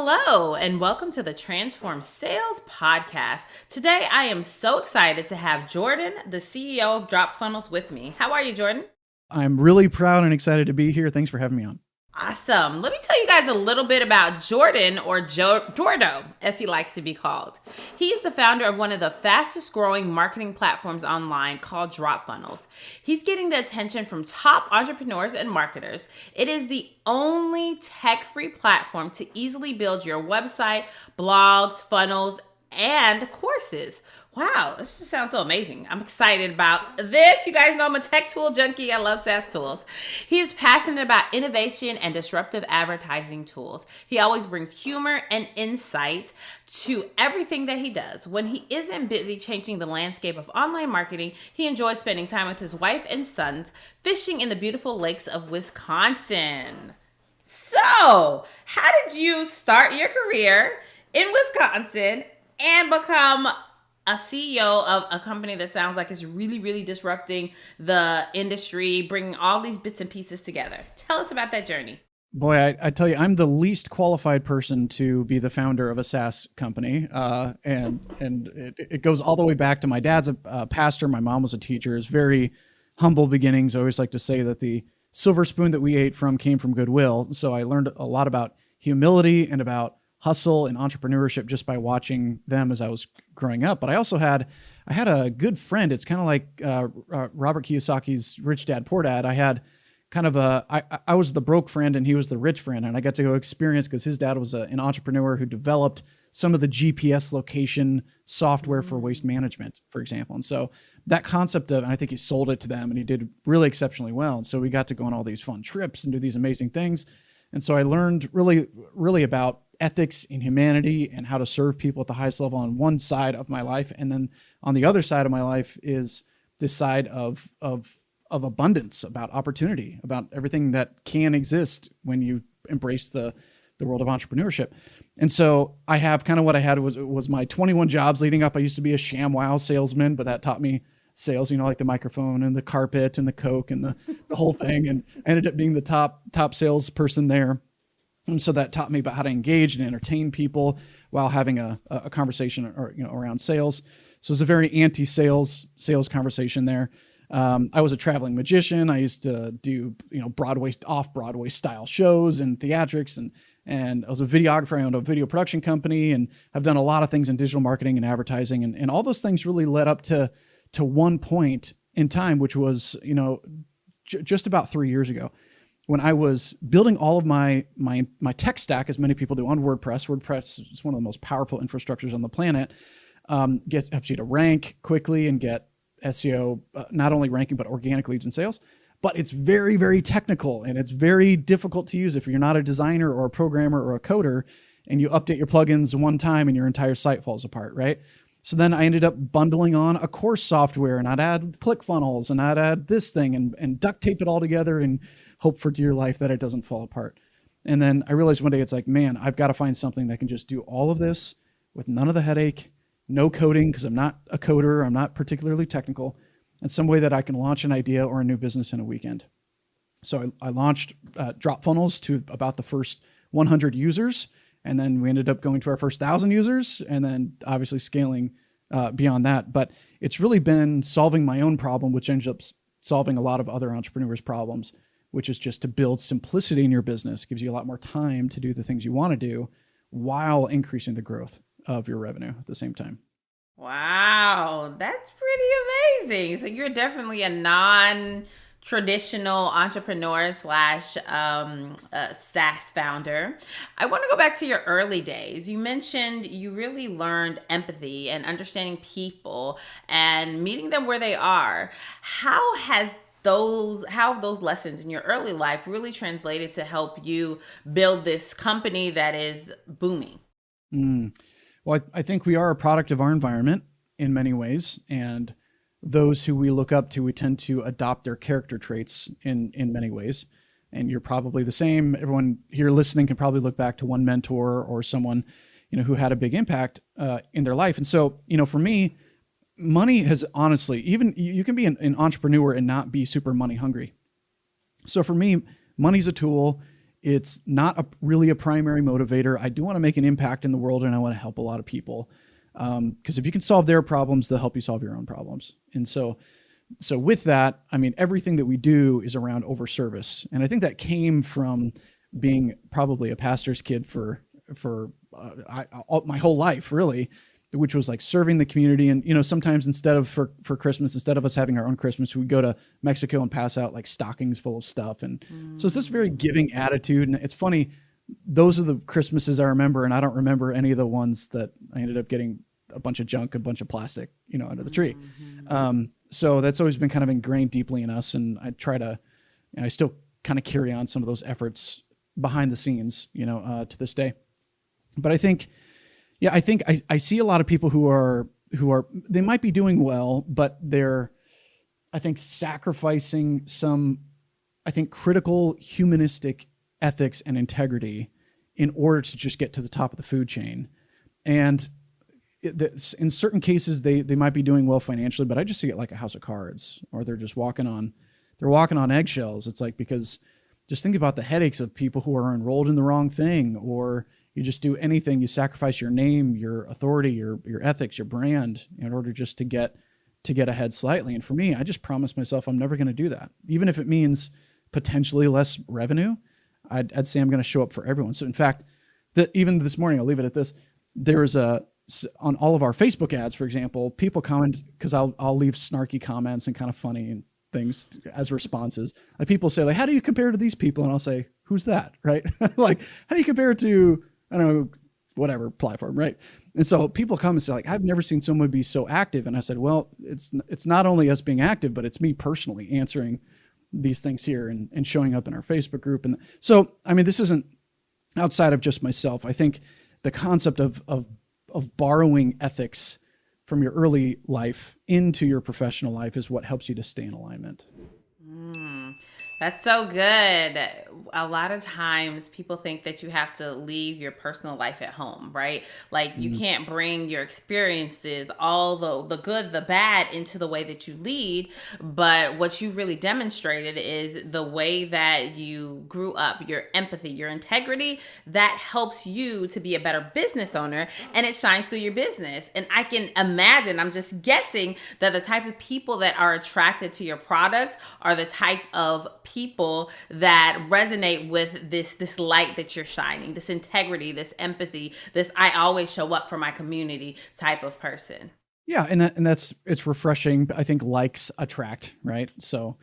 Hello, and welcome to the Transform Sales Podcast. Today, I am so excited to have Jordan, the CEO of DropFunnels, with me. How are you, Jordan? I'm really proud and excited to be here. Thanks for having me on. Awesome. Let me tell you guys a little bit about Jordan, or Jordo, as he likes to be called. He's the founder of one of the fastest growing marketing platforms online called DropFunnels. He's getting the attention from top entrepreneurs and marketers. It is the only tech-free platform to easily build your website, blogs, funnels, and courses. Wow, this just sounds so amazing. I'm excited about this. You guys know I'm a tech tool junkie. I love SaaS tools. He is passionate about innovation and disruptive advertising tools. He always brings humor and insight to everything that he does. When he isn't busy changing the landscape of online marketing, he enjoys spending time with his wife and sons fishing in the beautiful lakes of Wisconsin. So, how did you start your career in Wisconsin and become a CEO of a company that sounds like it's really, really disrupting the industry, bringing all these bits and pieces together? Tell us about that journey. Boy, I tell you, I'm the least qualified person to be the founder of a SaaS company. And it goes all the way back to my dad's a pastor. My mom was a teacher. It's very humble beginnings. I always like to say that the silver spoon that we ate from came from Goodwill. So I learned a lot about humility and about hustle and entrepreneurship just by watching them as I was growing up. But I also had a good friend. It's kind of like Robert Kiyosaki's Rich Dad, Poor Dad. I had kind of I was the broke friend and he was the rich friend. And I got to go experience because his dad was an entrepreneur who developed some of the GPS location software for waste management, for example. And so that concept of, and I think he sold it to them and he did really exceptionally well. And so we got to go on all these fun trips and do these amazing things. And so I learned really, really about ethics and humanity and how to serve people at the highest level on one side of my life. And then on the other side of my life is this side of abundance, about opportunity, about everything that can exist when you embrace the world of entrepreneurship. And so I have kind of what I had was my 21 jobs leading up. I used to be a ShamWow salesman, but that taught me sales, like the microphone and the carpet and the Coke and the whole thing. And I ended up being the top salesperson there. And so that taught me about how to engage and entertain people while having a conversation around sales. So it's a very anti-sales conversation there. I was a traveling magician. I used to do Broadway, off-Broadway style shows and theatrics, and I was a videographer. I owned a video production company, and I've done a lot of things in digital marketing and advertising, and all those things really led up to one point in time, which was just about 3 years ago, when I was building all of my tech stack, as many people do, on WordPress. WordPress is one of the most powerful infrastructures on the planet. Helps you to rank quickly and get SEO, not only ranking, but organic leads and sales. But it's very, very technical, and it's very difficult to use if you're not a designer or a programmer or a coder, and you update your plugins one time and your entire site falls apart, right? So then I ended up bundling on a course software, and I'd add ClickFunnels, and I'd add this thing and duct tape it all together and hope for dear life that it doesn't fall apart. And then I realized one day, it's like, man, I've got to find something that can just do all of this with none of the headache, no coding, because I'm not a coder, I'm not particularly technical, and some way that I can launch an idea or a new business in a weekend. So I launched DropFunnels to about the first 100 users. And then we ended up going to our first 1,000 users, and then obviously scaling beyond that. But it's really been solving my own problem, which ends up solving a lot of other entrepreneurs' problems, which is just to build simplicity in your business. Gives you a lot more time to do the things you want to do while increasing the growth of your revenue at the same time. Wow, that's pretty amazing. So you're definitely a non-traditional entrepreneur slash SaaS founder. I want to go back to your early days. You mentioned you really learned empathy and understanding people and meeting them where they are. How have those lessons in your early life really translated to help you build this company that is booming? Well, I think we are a product of our environment in many ways, and those who we look up to, we tend to adopt their character traits in many ways. And you're probably the same. Everyone here listening can probably look back to one mentor or someone, who had a big impact in their life. And so, for me, money has honestly, even you can be an entrepreneur and not be super money hungry. So for me, money's a tool. It's not really a primary motivator. I do want to make an impact in the world, and I want to help a lot of people. Because if you can solve their problems, they'll help you solve your own problems. And so with that, I mean, everything that we do is around over service. And I think that came from being probably a pastor's kid for my whole life, really, which was like serving the community. And, sometimes instead of for Christmas, instead of us having our own Christmas, we'd go to Mexico and pass out like stockings full of stuff. And so it's this very giving attitude. And it's funny, those are the Christmases I remember. And I don't remember any of the ones that I ended up getting a bunch of junk, a bunch of plastic, under the tree. So that's always been kind of ingrained deeply in us. And I still kind of carry on some of those efforts behind the scenes, to this day. But I think I see a lot of people who are they might be doing well, but they're, I think, sacrificing some, I think, critical humanistic ethics and integrity in order to just get to the top of the food chain. And in certain cases, they might be doing well financially, but I just see it like a house of cards, or they're just walking on eggshells. It's like, because just think about the headaches of people who are enrolled in the wrong thing, or you just do anything, you sacrifice your name, your authority, your ethics, your brand in order just to get ahead slightly. And for me, I just promised myself I'm never going to do that. Even if it means potentially less revenue, I'd say I'm going to show up for everyone. So in fact, even this morning, I'll leave it at this. On all of our Facebook ads, for example, people comment, because I'll leave snarky comments and kind of funny and things as responses. Like, people say, like, how do you compare to these people? And I'll say, who's that? Right? Like, how do you compare to, I don't know, whatever platform, right? And so people come and say, like, I've never seen someone be so active. And I said, well, it's not only us being active, but it's me personally answering these things here and showing up in our Facebook group. And so, I mean, this isn't outside of just myself. I think the concept of borrowing ethics from your early life into your professional life is what helps you to stay in alignment. That's so good. A lot of times people think that you have to leave your personal life at home, right? Like, you can't bring your experiences, all the good, the bad, into the way that you lead. But what you really demonstrated is the way that you grew up, your empathy, your integrity, that helps you to be a better business owner, and it shines through your business. And I can imagine, I'm just guessing, that the type of people that are attracted to your product are the type of people that resonate with this light that you're shining, this integrity, this empathy, this I always show up for my community type of person. Yeah, and it's refreshing. I think likes attract, right? So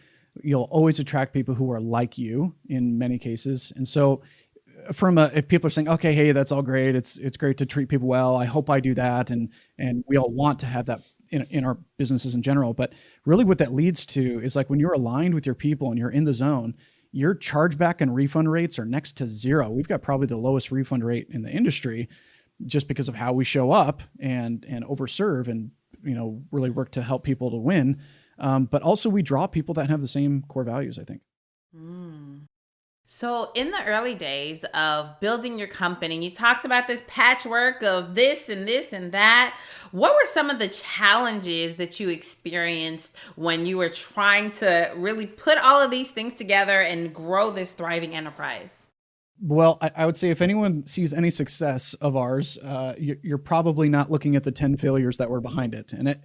you'll always attract people who are like you in many cases. And so if people are saying, okay, hey, that's all great, it's great to treat people well, I hope I do that, and we all want to have that in our businesses in general. But really what that leads to is, like, when you're aligned with your people and you're in the zone, your chargeback and refund rates are next to zero. We've got probably the lowest refund rate in the industry, just because of how we show up and overserve and, really work to help people to win. But also we draw people that have the same core values, I think. So in the early days of building your company, you talked about this patchwork of this and this and that. What were some of the challenges that you experienced when you were trying to really put all of these things together and grow this thriving enterprise? Well, I would say if anyone sees any success of ours, you're probably not looking at the 10 failures that were behind it. And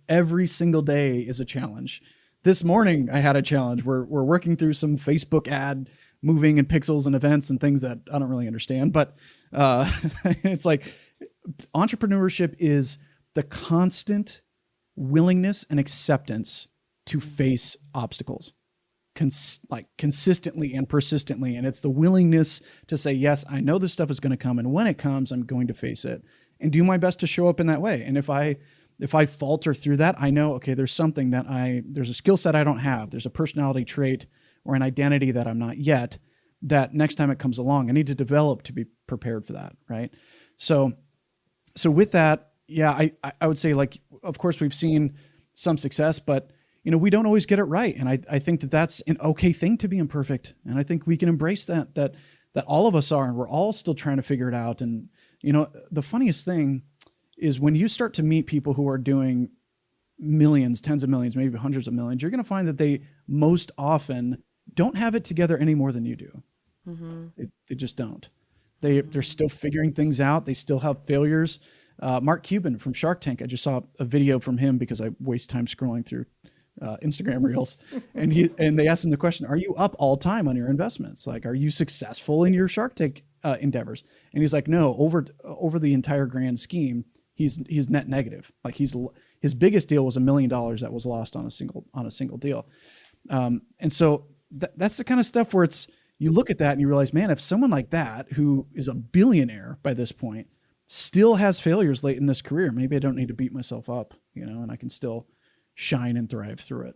every single day is a challenge. This morning, I had a challenge. We're working through some Facebook ad moving and pixels and events and things that I don't really understand. But it's like, entrepreneurship is the constant willingness and acceptance to face obstacles consistently and persistently. And it's the willingness to say, yes, I know this stuff is going to come, and when it comes, I'm going to face it and do my best to show up in that way. And if I falter through that, I know, okay, there's something there's a skill set I don't have. There's a personality trait or an identity that I'm not yet, that next time it comes along, I need to develop to be prepared for that. Right. So with that, yeah, I would say, like, of course we've seen some success, but we don't always get it right. And I think that that's an okay thing to be imperfect. And I think we can embrace that all of us are, and we're all still trying to figure it out. And, the funniest thing is when you start to meet people who are doing millions, tens of millions, maybe hundreds of millions, you're going to find that they most often don't have it together any more than you do. They just don't. They're still figuring things out. They still have failures. Mark Cuban from Shark Tank. I just saw a video from him because I waste time scrolling through Instagram reels, and they asked him the question: "Are you up all time on your investments? Like, are you successful in your Shark Tank endeavors?" And he's like, "No, over the entire grand scheme, he's net negative. Like his biggest deal was $1 million that was lost on a single deal." And so that's the kind of stuff where you look at that and you realize, man, if someone like that, who is a billionaire by this point, still has failures late in this career, maybe I don't need to beat myself up, and I can still shine and thrive through it.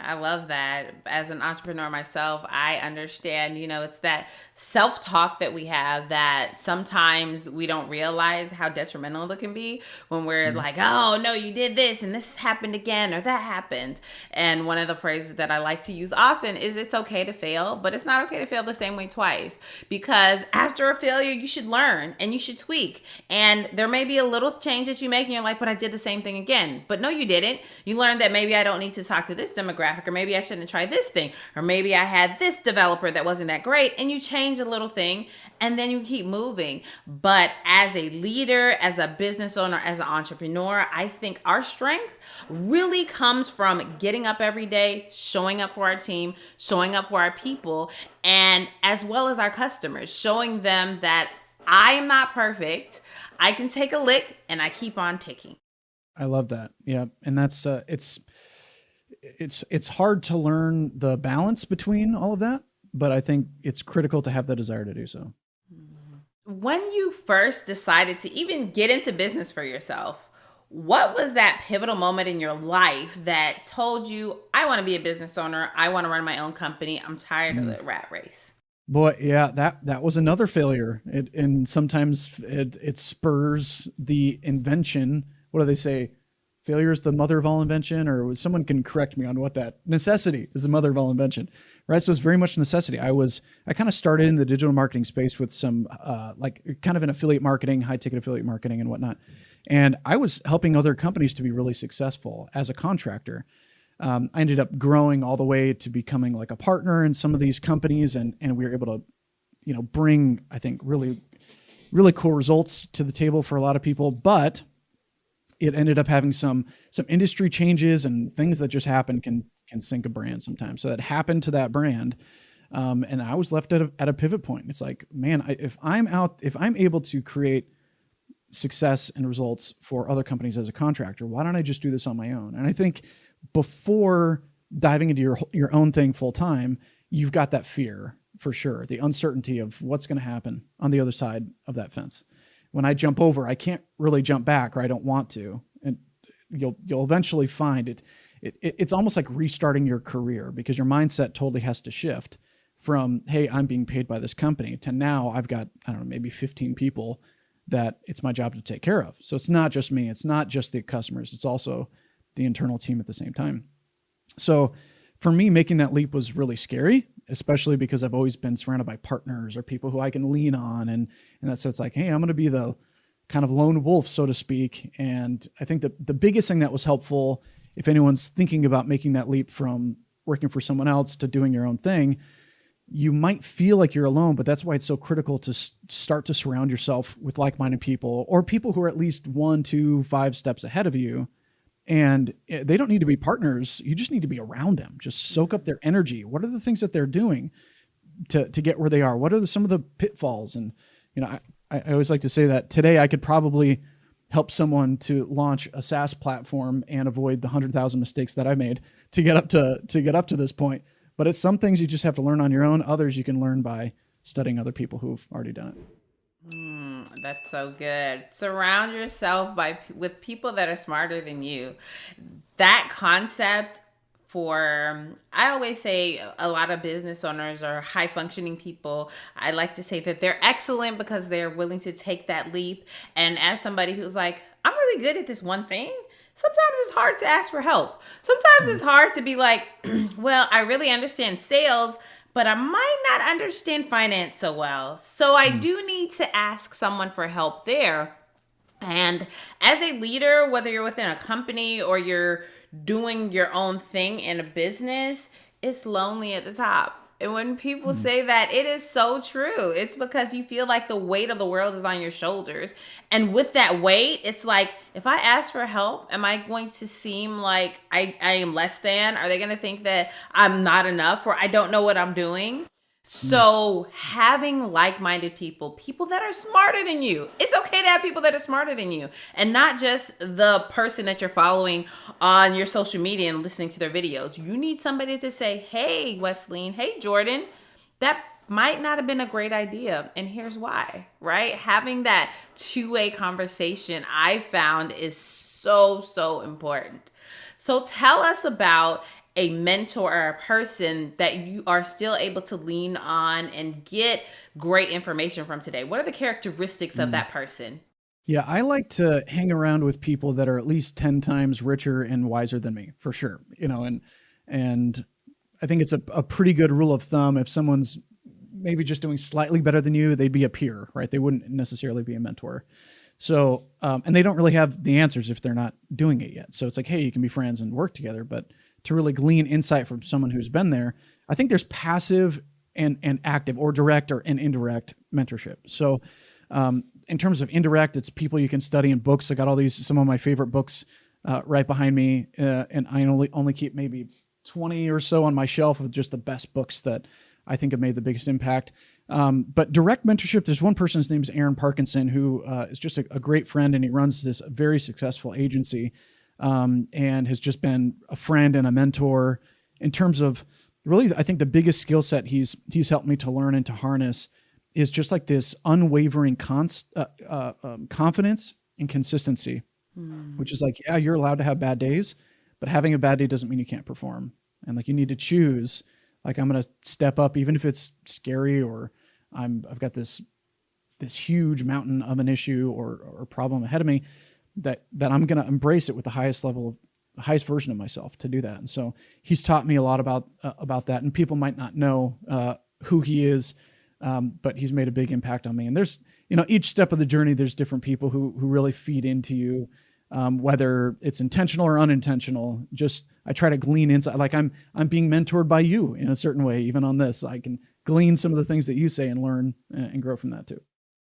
I love that. As an entrepreneur myself, I understand, it's that self-talk that we have that sometimes we don't realize how detrimental it can be when we're like, oh, no, you did this and this happened again or that happened. And one of the phrases that I like to use often is it's okay to fail, but it's not okay to fail the same way twice, because after a failure, you should learn and you should tweak. And there may be a little change that you make and you're like, but I did the same thing again. But no, you didn't. You learned that maybe I don't need to talk to this demographic, or maybe I shouldn't try this thing, or maybe I had this developer that wasn't that great, and you change a little thing and then you keep moving. But as a leader, as a business owner, as an entrepreneur, I think our strength really comes from getting up every day, showing up for our team, showing up for our people, and as well as our customers, showing them that I am not perfect. I can take a lick and I keep on ticking. I love that. Yeah. And that's, it's hard to learn the balance between all of that, but I think it's critical to have the desire to do so. When you first decided to even get into business for yourself, what was that pivotal moment in your life that told you, I want to be a business owner, I want to run my own company, I'm tired of the rat race? Boy, yeah, that was another failure. And sometimes it spurs the invention. What do they say? Failure is the mother of all invention, or someone can correct me on what that necessity is the mother of all invention, right? So it's very much necessity. I kind of started in the digital marketing space with some, like kind of an affiliate marketing, high ticket affiliate marketing and whatnot. And I was helping other companies to be really successful as a contractor. I ended up growing all the way to becoming like a partner in some of these companies. And we were able to, bring, I think, really, really cool results to the table for a lot of people. But it ended up having some industry changes and things that just happen can sink a brand sometimes. So that happened to that brand. And I was left at a pivot point. It's like, man, if I'm able to create success and results for other companies as a contractor, why don't I just do this on my own? And I think before diving into your own thing full time, you've got that fear for sure. The uncertainty of what's going to happen on the other side of that fence. When I jump over, I can't really jump back, or I don't want to. And you'll eventually find it. It's almost like restarting your career, because your mindset totally has to shift from, hey, I'm being paid by this company, to now I've got, I don't know, maybe 15 people that it's my job to take care of. So it's not just me. It's not just the customers. It's also the internal team at the same time. So for me, making that leap was really scary, especially because I've always been surrounded by partners or people who I can lean on. And that's, so it's like, hey, I'm going to be the kind of lone wolf, so to speak. And I think the biggest thing that was helpful, if anyone's thinking about making that leap from working for someone else to doing your own thing, you might feel like you're alone, but that's why it's so critical to start to surround yourself with like-minded people, or people who are at least 1, 2, 5 steps ahead of you. And they don't need to be partners. You just need to be around them. Just soak up their energy. What are the things that they're doing to get where they are? What are some of the pitfalls? And, I always like to say that today I could probably help someone to launch a SaaS platform and avoid the 100,000 mistakes that I made to get up to this point. But it's some things you just have to learn on your own. Others you can learn by studying other people who've already done it. That's so good. Surround yourself with people that are smarter than you. That concept I always say a lot of business owners are high functioning people. I like to say that they're excellent because they're willing to take that leap. And as somebody who's like, I'm really good at this one thing, sometimes it's hard to ask for help. Sometimes it's hard to be like, well, I really understand sales, but I might not understand finance so well. So I do need to ask someone for help there. And as a leader, whether you're within a company or you're doing your own thing in a business, it's lonely at the top. And when people say that, it is so true. It's because you feel like the weight of the world is on your shoulders. And with that weight, it's like, if I ask for help, am I going to seem like I am less than? Are they going to think that I'm not enough or I don't know what I'm doing? So having like-minded people, people that are smarter than you, it's okay to have people that are smarter than you, and not just the person that you're following on your social media and listening to their videos. You need somebody to say, hey, Wesleyne, hey, Jordan, that might not have been a great idea. And here's why, right? Having that two-way conversation, I found, is so, so important. So tell us about a mentor or a person that you are still able to lean on and get great information from today. What are the characteristics of that person? Yeah, I like to hang around with people that are at least 10 times richer and wiser than me, for sure. And I think it's a pretty good rule of thumb. If someone's maybe just doing slightly better than you, they'd be a peer, right? They wouldn't necessarily be a mentor. So, and they don't really have the answers if they're not doing it yet. So it's like, hey, you can be friends and work together, but to really glean insight from someone who's been there, I think there's passive and active, or direct and indirect mentorship. So, in terms of indirect, it's people you can study in books. I got some of my favorite books right behind me, and I only keep maybe 20 or so on my shelf of just the best books that I think have made the biggest impact. But direct mentorship, there's one person, his name is Aaron Parkinson, who is just a great friend, and he runs this very successful agency, and has just been a friend and a mentor in terms of really, I think the biggest skill set he's helped me to learn and to harness is just like this unwavering confidence and consistency, which is like, yeah, you're allowed to have bad days, but having a bad day doesn't mean you can't perform. And like, you need to choose, like, I'm going to step up, even if it's scary, or I've got this huge mountain of an issue or problem ahead of me, that I'm going to embrace it with the highest version of myself to do that. And so he's taught me a lot about that, and people might not know who he is, but he's made a big impact on me. And there's, each step of the journey, there's different people who really feed into you, whether it's intentional or unintentional. Just, I try to glean insight. Like I'm being mentored by you in a certain way, even on this. I can glean some of the things that you say and learn and grow from that too.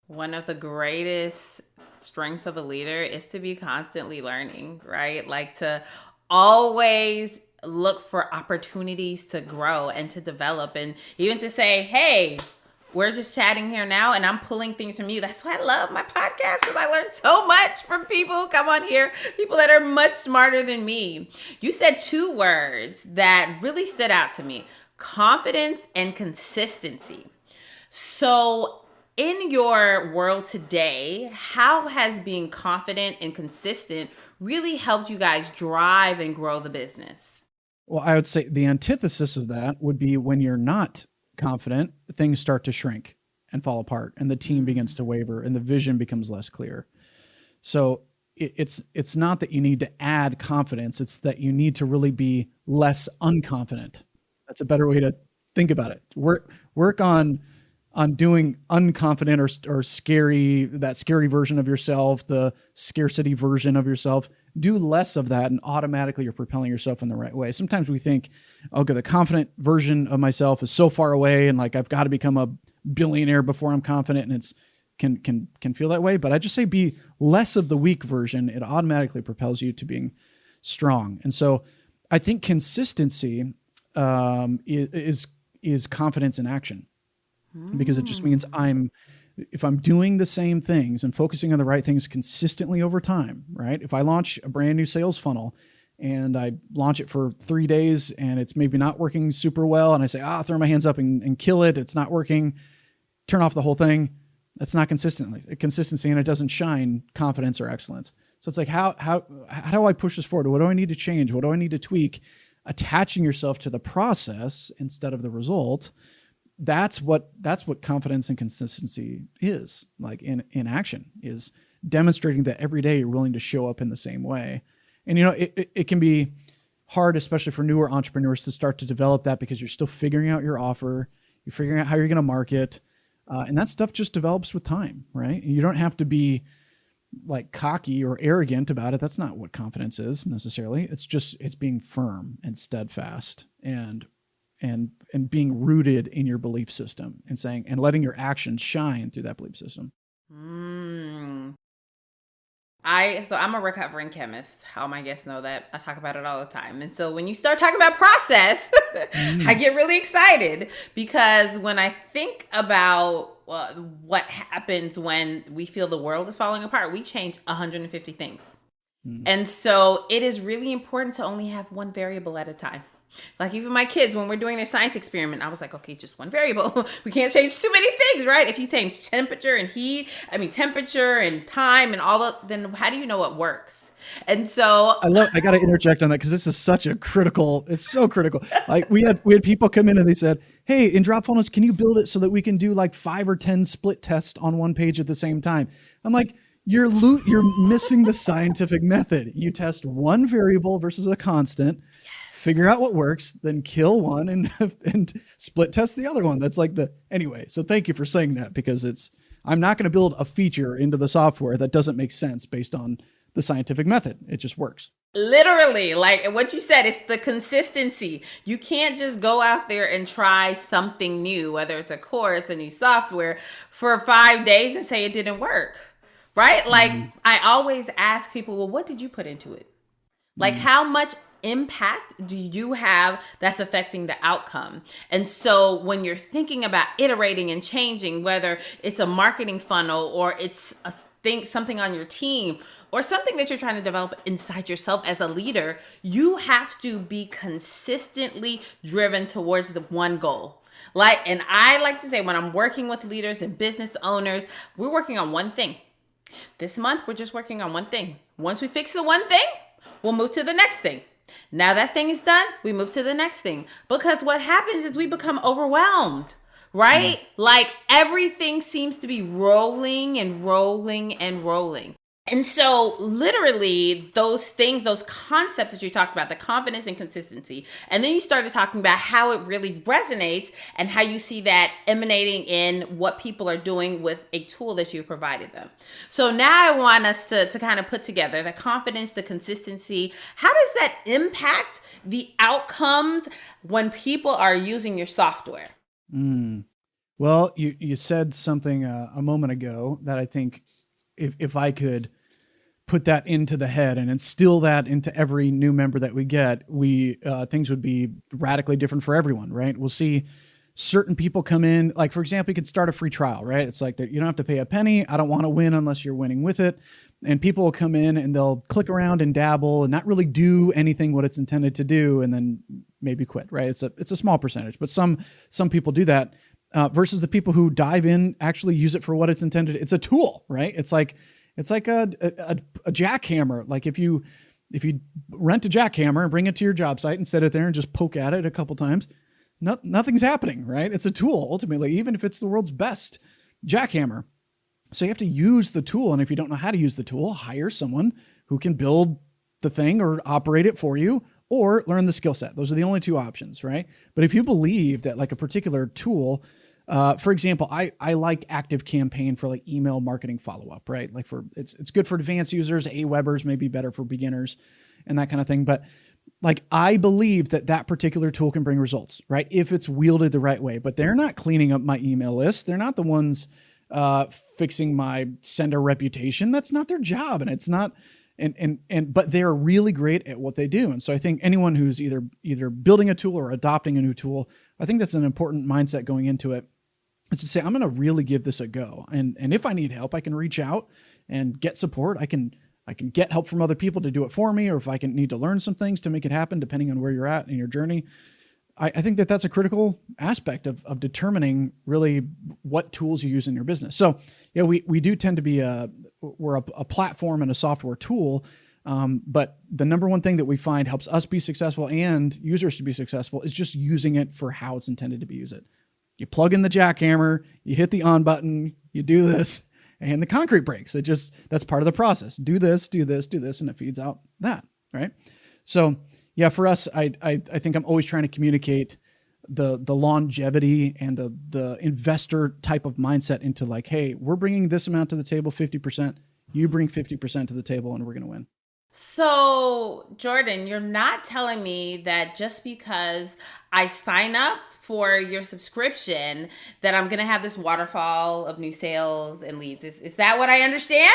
One of the greatest strengths of a leader is to be constantly learning, right? Like to always look for opportunities to grow and to develop, and even to say, hey, we're just chatting here now and I'm pulling things from you. That's why I love my podcast, because I learn so much from people who come on here, people that are much smarter than me. You said two words that really stood out to me: confidence and consistency. So in your world today, how has being confident and consistent really helped you guys drive and grow the business? Well, I would say the antithesis of that would be when you're not confident, things start to shrink and fall apart, and the team begins to waver, and the vision becomes less clear. So it's not that you need to add confidence; it's that you need to really be less unconfident. That's a better way to think about it. Work on doing unconfident or scary, that scary version of yourself, the scarcity version of yourself. Do less of that, and automatically you're propelling yourself in the right way. Sometimes we think, okay, the confident version of myself is so far away, and like I've got to become a billionaire before I'm confident, and it's can feel that way. But I just say be less of the weak version. It automatically propels you to being strong. And so I think consistency is confidence in action, because it just means if I'm doing the same things and focusing on the right things consistently over time, right? If I launch a brand new sales funnel and I launch it for 3 days and it's maybe not working super well, and I say, throw my hands up and kill it, it's not working, turn off the whole thing, that's not consistency, and it doesn't shine confidence or excellence. So it's like, how do I push this forward? What do I need to change? What do I need to tweak? Attaching yourself to the process instead of the result. That's what confidence and consistency is like in action, is demonstrating that every day you're willing to show up in the same way. And, it can be hard, especially for newer entrepreneurs, to start to develop that, because you're still figuring out your offer. You're figuring out how you're going to market. And that stuff just develops with time, right? And you don't have to be like cocky or arrogant about it. That's not what confidence is necessarily. It's being firm and steadfast and and being rooted in your belief system and saying, and letting your actions shine through that belief system. So I'm a recovering chemist. All my guests know that. I talk about it all the time. And so when you start talking about process, I get really excited, because when I think about what happens when we feel the world is falling apart, we change 150 things. And so it is really important to only have one variable at a time. Like even my kids, when we're doing their science experiment, I was like, okay, just one variable. We can't change too many things, right? If you change temperature and temperature and time and then how do you know what works? And so I got to interject on that, because this is such a critical, it's so critical. Like we had people come in and they said, hey, in DropFunnels, can you build it so that we can do like 5 or 10 split tests on one page at the same time? I'm like, you're missing the scientific method. You test one variable versus a constant, figure out what works, then kill one and split test the other one. That's like anyway. So thank you for saying that, because I'm not going to build a feature into the software that doesn't make sense based on the scientific method. It just works. Literally, like what you said, it's the consistency. You can't just go out there and try something new, whether it's a course, a new software, for 5 days and say it didn't work. Right? Like I always ask people, well, what did you put into it? Like how much impact do you have that's affecting the outcome? And so when you're thinking about iterating and changing, whether it's a marketing funnel or it's something on your team or something that you're trying to develop inside yourself as a leader, you have to be consistently driven towards the one goal. And I like to say, when I'm working with leaders and business owners, we're working on one thing. This month, we're just working on one thing. Once we fix the one thing, we'll move to the next thing. Now that thing is done, we move to the next thing. Because what happens is we become overwhelmed, right? Like everything seems to be rolling and rolling and rolling. And so literally those things, those concepts that you talked about, the confidence and consistency, and then you started talking about how it really resonates and how you see that emanating in what people are doing with a tool that you provided them. So now I want us to kind of put together the confidence, the consistency. How does that impact the outcomes when people are using your software? Well, you said something a moment ago that I think if I could put that into the head and instill that into every new member that we get, things would be radically different for everyone, right? We'll see certain people come in, like, for example, you could start a free trial, right? It's like that you don't have to pay a penny. I don't want to win unless you're winning with it. And people will come in and they'll click around and dabble and not really do anything what it's intended to do, and then maybe quit, right? It's a small percentage, but some people do that. Versus the people who dive in, actually use it for what it's intended. It's a tool, right? It's like a jackhammer. Like if you rent a jackhammer and bring it to your job site and set it there and just poke at it a couple times, nothing's happening, right? It's a tool ultimately, even if it's the world's best jackhammer. So you have to use the tool. And if you don't know how to use the tool, hire someone who can build the thing or operate it for you, or learn the skill set. Those are the only two options, right? But if you believe that like a particular tool, for example, I like ActiveCampaign for like email marketing follow-up, right? Like it's good for advanced users, AWebers may be better for beginners and that kind of thing. But like, I believe that particular tool can bring results, right? If it's wielded the right way, but they're not cleaning up my email list. They're not the ones fixing my sender reputation. That's not their job. And it's not, but they're really great at what they do. And so I think anyone who's either building a tool or adopting a new tool, I think that's an important mindset going into it, is to say, I'm going to really give this a go. And if I need help, I can reach out and get support. I can get help from other people to do it for me, or if I need to learn some things to make it happen, depending on where you're at in your journey. I think that's a critical aspect of determining really what tools you use in your business. So yeah, we do tend to be we're a platform and a software tool. But the number one thing that we find helps us be successful and users to be successful is just using it for how it's intended to be used. You plug in the jackhammer, you hit the on button, you do this, and the concrete breaks. That's part of the process. Do this, and it feeds out that, right? So yeah, for us, I think I'm always trying to communicate the longevity and the investor type of mindset into like, hey, we're bringing this amount to the table, 50%. You bring 50% to the table, and we're going to win. So, Jordan, you're not telling me that just because I sign up for your subscription that I'm going to have this waterfall of new sales and leads. Is that what I understand?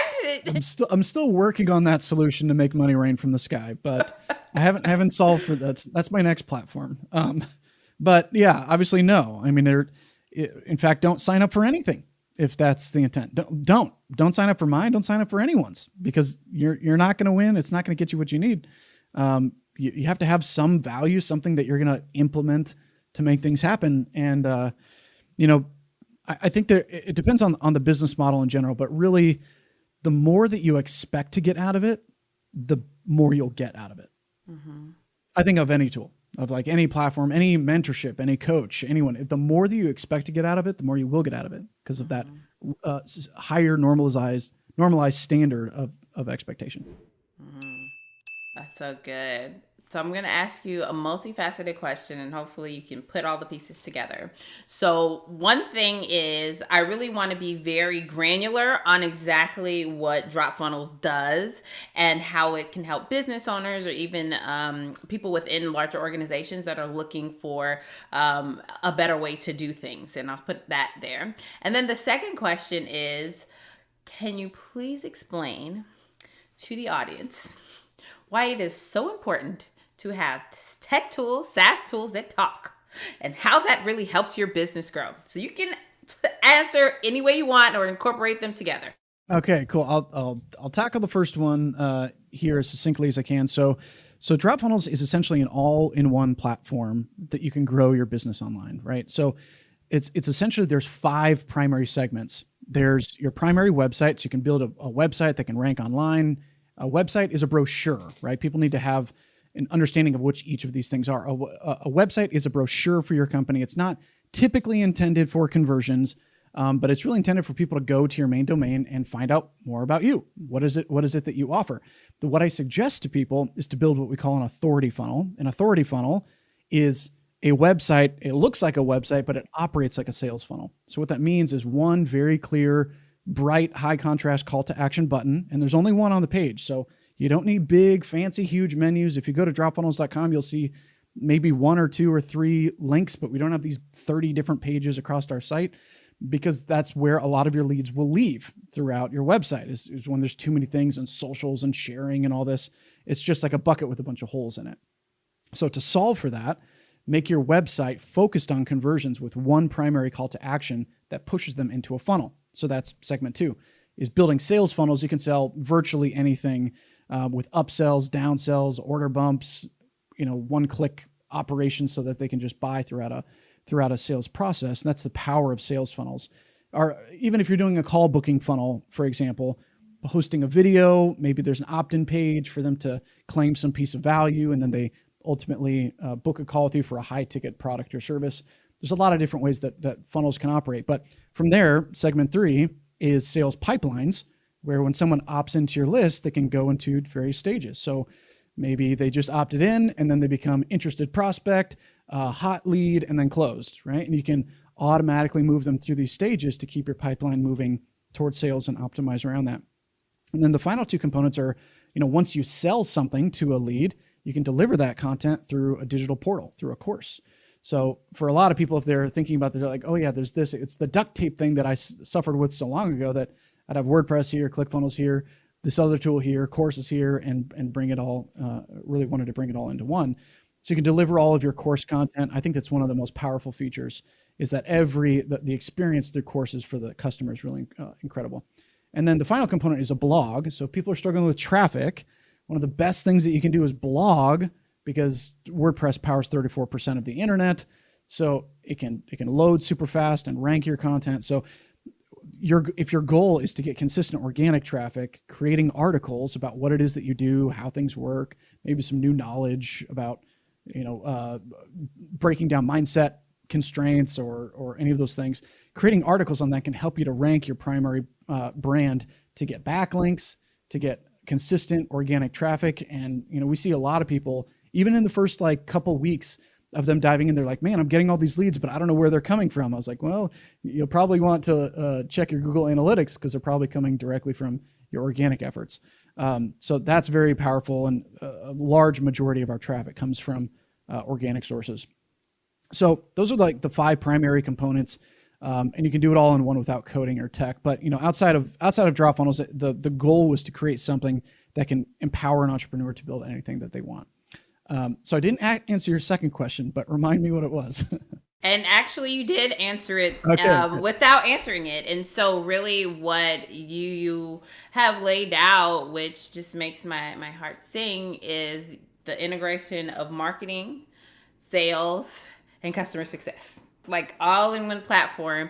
I'm still working on that solution to make money rain from the sky, but I haven't solved for that. That's my next platform. But yeah, obviously no. I mean, in fact, don't sign up for anything if that's the intent. Don't sign up for mine. Don't sign up for anyone's, because you're not going to win. It's not going to get you what you need. You have to have some value, something that you're going to implement to make things happen. And I think it depends on the business model in general, but really, the more that you expect to get out of it, the more you'll get out of it. Mm-hmm. I think of any tool, of like any platform, any mentorship, any coach, anyone, the more that you expect to get out of it, the more you will get out of it, because of that higher normalized standard of expectation. Mm-hmm. That's so good. So I'm going to ask you a multifaceted question, and hopefully you can put all the pieces together. So one thing is, I really want to be very granular on exactly what DropFunnels does and how it can help business owners or even people within larger organizations that are looking for a better way to do things. And I'll put that there. And then the second question is, can you please explain to the audience why it is so important to have tech tools, SaaS tools that talk, and how that really helps your business grow? So you can answer any way you want or incorporate them together. Okay, cool. I'll tackle the first one here as succinctly as I can. So DropFunnels is essentially an all-in-one platform that you can grow your business online, right? So it's essentially, there's 5 primary segments. There's your primary website, so you can build a website that can rank online. A website is a brochure, right? People need to have an understanding of which each of these things are. A website is a brochure for your company. It's not typically intended for conversions, but it's really intended for people to go to your main domain and find out more about you. What is it that you offer? What I suggest to people is to build what we call an authority funnel. An authority funnel is a website. It looks like a website, but it operates like a sales funnel. So what that means is one very clear, bright, high contrast call to action button. And there's only one on the page. So you don't need big, fancy, huge menus. If you go to dropfunnels.com, you'll see maybe 1 or 2 or 3 links, but we don't have these 30 different pages across our site, because that's where a lot of your leads will leave throughout your website is when there's too many things and socials and sharing and all this. It's just like a bucket with a bunch of holes in it. So to solve for that, make your website focused on conversions with one primary call to action that pushes them into a funnel. So that's segment 2, is building sales funnels. You can sell virtually anything with upsells, downsells, order bumps, one-click operations, so that they can just buy throughout a sales process. And that's the power of sales funnels. Or even if you're doing a call booking funnel, for example, hosting a video, maybe there's an opt-in page for them to claim some piece of value, and then they ultimately book a call with you for a high-ticket product or service. There's a lot of different ways that funnels can operate. But from there, segment 3 is sales pipelines, where when someone opts into your list, they can go into various stages. So maybe they just opted in, and then they become interested prospect, hot lead, and then closed, right? And you can automatically move them through these stages to keep your pipeline moving towards sales and optimize around that. And then the final 2 components are, once you sell something to a lead, you can deliver that content through a digital portal, through a course. So for a lot of people, if they're thinking about that, they're like, oh yeah, there's this, it's the duct tape thing that I suffered with so long ago, that I'd have WordPress here, ClickFunnels here, this other tool here, courses here, and bring it all, really wanted to bring it all into one. So you can deliver all of your course content. I think that's one of the most powerful features, is that the experience through courses for the customer is really incredible. And then the final component is a blog. So if people are struggling with traffic, one of the best things that you can do is blog, because WordPress powers 34% of the internet. So it can load super fast and rank your content. So if your goal is to get consistent organic traffic, creating articles about what it is that you do, how things work, maybe some new knowledge about, breaking down mindset constraints or any of those things, creating articles on that can help you to rank your primary brand, to get backlinks, to get consistent organic traffic. And, we see a lot of people, even in the first couple weeks of them diving in, they're like, man, I'm getting all these leads, but I don't know where they're coming from. I was like, well, you'll probably want to check your Google Analytics, because they're probably coming directly from your organic efforts. So that's very powerful, and a large majority of our traffic comes from organic sources. So those are like the 5 primary components, and you can do it all in one without coding or tech. But outside of DropFunnels, the goal was to create something that can empower an entrepreneur to build anything that they want. So I didn't answer your second question, but remind me what it was. And actually, you did answer it Okay. without answering it. And so really what you have laid out, which just makes my heart sing, is the integration of marketing, sales, and customer success. Like all in one platform.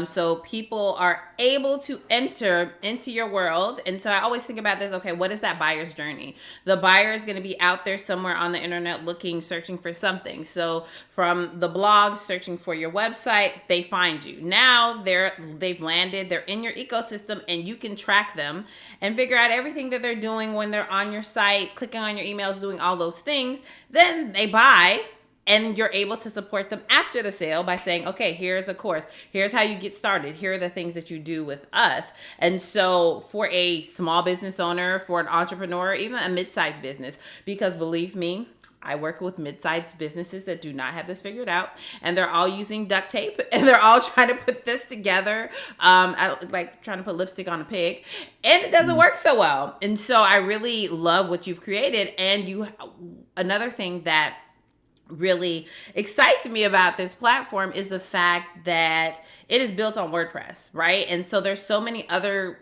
So people are able to enter into your world. And so I always think about this, okay, what is that buyer's journey? The buyer is going to be out there somewhere on the internet looking, searching for something. So from the blogs, searching for your website, they find you. Now they've landed, they're in your ecosystem, and you can track them and figure out everything that they're doing when they're on your site, clicking on your emails, doing all those things. Then they buy. And you're able to support them after the sale by saying, okay, here's a course. Here's how you get started. Here are the things that you do with us. And so for a small business owner, for an entrepreneur, even a mid-sized business, because believe me, I work with mid-sized businesses that do not have this figured out, and they're all using duct tape, and they're all trying to put this together, like trying to put lipstick on a pig, and it doesn't work so well. And so I really love what you've created. And another thing that really excites me about this platform is the fact that it is built on WordPress, right? And so there's so many other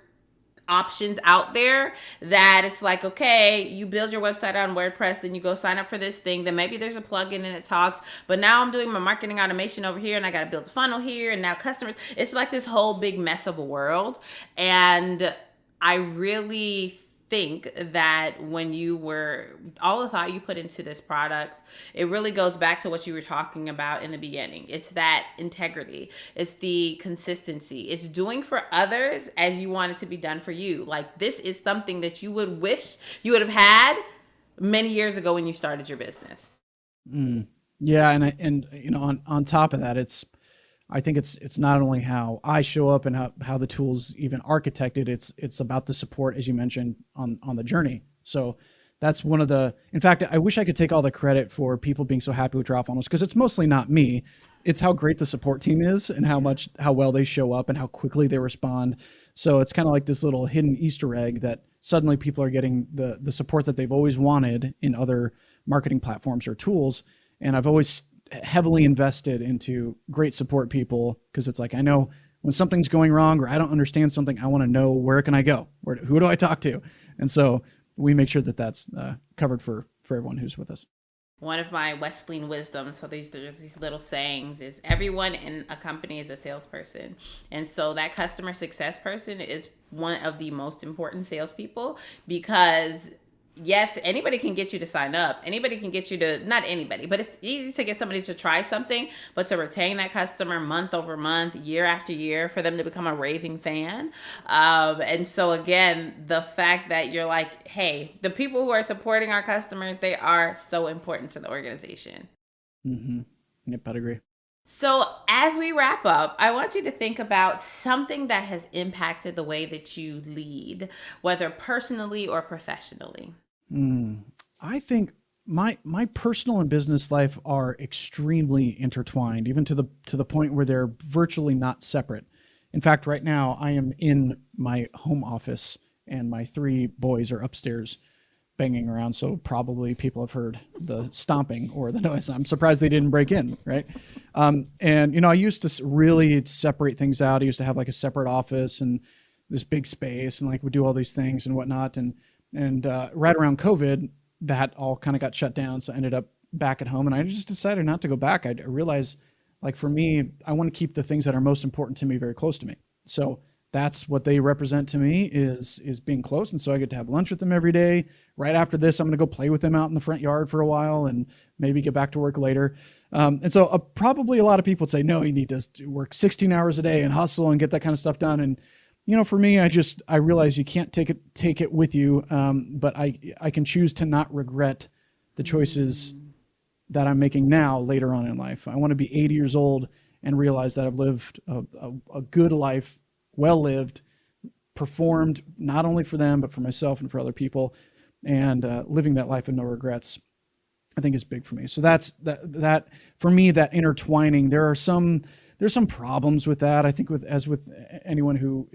options out there that it's like, okay, you build your website on WordPress, then you go sign up for this thing, then maybe there's a plugin and it talks, but now I'm doing my marketing automation over here and I got to build a funnel here, and now customers, it's like this whole big mess of a world. And I really think that when all the thought you put into this product, it really goes back to what you were talking about in the beginning. It's that integrity. It's the consistency. It's doing for others as you want it to be done for you. Like, this is something that you would wish you would have had many years ago when you started your business. Yeah. And on top of that, I think it's not only how I show up and how the tool's even architected, it's about the support, as you mentioned, on the journey. So that's in fact, I wish I could take all the credit for people being so happy with DropFunnels, because it's mostly not me. It's how great the support team is and how well they show up and how quickly they respond. So it's kind of like this little hidden Easter egg that suddenly people are getting the support that they've always wanted in other marketing platforms or tools. And I've always heavily invested into great support people, because it's like, I know when something's going wrong or I don't understand something, I want to know, where can I go? Who do I talk to? And so we make sure that that's covered for everyone who's with us. One of my Wesleyne wisdoms, so these little sayings, is everyone in a company is a salesperson. And so that customer success person is one of the most important salespeople, because yes, anybody can get you to sign up. Anybody can get you to, not anybody, but it's easy to get somebody to try something, but to retain that customer month over month, year after year, for them to become a raving fan. And so again, the fact that you're like, hey, the people who are supporting our customers, they are so important to the organization. Mm-hmm. Yep, I'd agree. So as we wrap up, I want you to think about something that has impacted the way that you lead, whether personally or professionally. I think my personal and business life are extremely intertwined, even to the point where they're virtually not separate. In fact, right now I am in my home office and my 3 boys are upstairs banging around. So probably people have heard the stomping or the noise. I'm surprised they didn't break in, right? And I used to really separate things out. I used to have like a separate office and this big space, and like would do all these things and whatnot. And right around COVID, that all kind of got shut down. So I ended up back at home, and I just decided not to go back. I realized, like, for me, I want to keep the things that are most important to me very close to me. So that's what they represent to me, is being close. And so I get to have lunch with them every day. Right after this, I'm going to go play with them out in the front yard for a while and maybe get back to work later. And so probably a lot of people would say, no, you need to work 16 hours a day and hustle and get that kind of stuff done. And, for me, I realize you can't take it with you. But I can choose to not regret the choices that I'm making now later on in life. I want to be 80 years old and realize that I've lived a good life, well lived, performed not only for them, but for myself and for other people. And living that life with no regrets, I think, is big for me. So that's that for me, that intertwining, there's some problems with that. I think with anyone who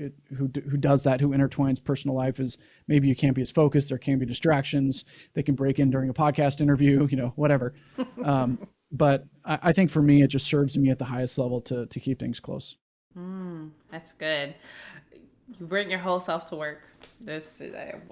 does that, who intertwines personal life, is maybe you can't be as focused. There can be distractions. They can break in during a podcast interview, whatever. But I think for me, it just serves me at the highest level to keep things close. That's good. You bring your whole self to work.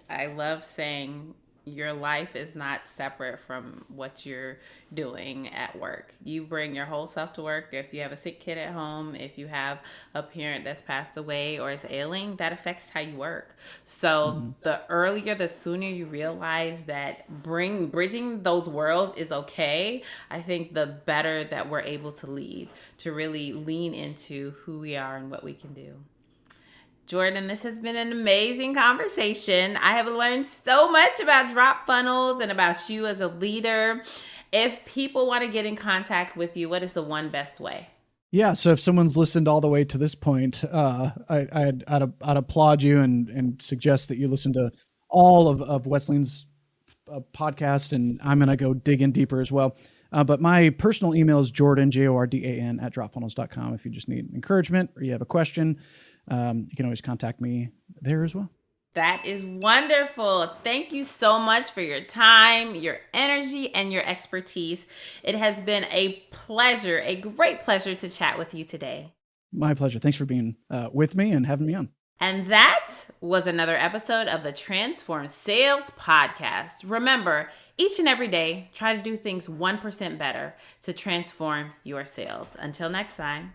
I love saying your life is not separate from what you're doing at work. You bring your whole self to work. If you have a sick kid at home, if you have a parent that's passed away or is ailing, that affects how you work. So the earlier, the sooner you realize that bridging those worlds is okay, I think the better that we're able to lead, to really lean into who we are and what we can do. Jordan, this has been an amazing conversation. I have learned so much about DropFunnels and about you as a leader. If people want to get in contact with you, what is the one best way? Yeah. So if someone's listened all the way to this point, I'd applaud you and suggest that you listen to all of Wesleyne's podcasts, and I'm going to go dig in deeper as well. But my personal email is Jordan, Jordan, @dropfunnels.com. If you just need encouragement or you have a question, you can always contact me there as well. That is wonderful. Thank you so much for your time, your energy, and your expertise. It has been a pleasure, a great pleasure to chat with you today. My pleasure. Thanks for being with me and having me on. And that was another episode of the Transform Sales Podcast. Remember, each and every day, try to do things 1% better to transform your sales. Until next time.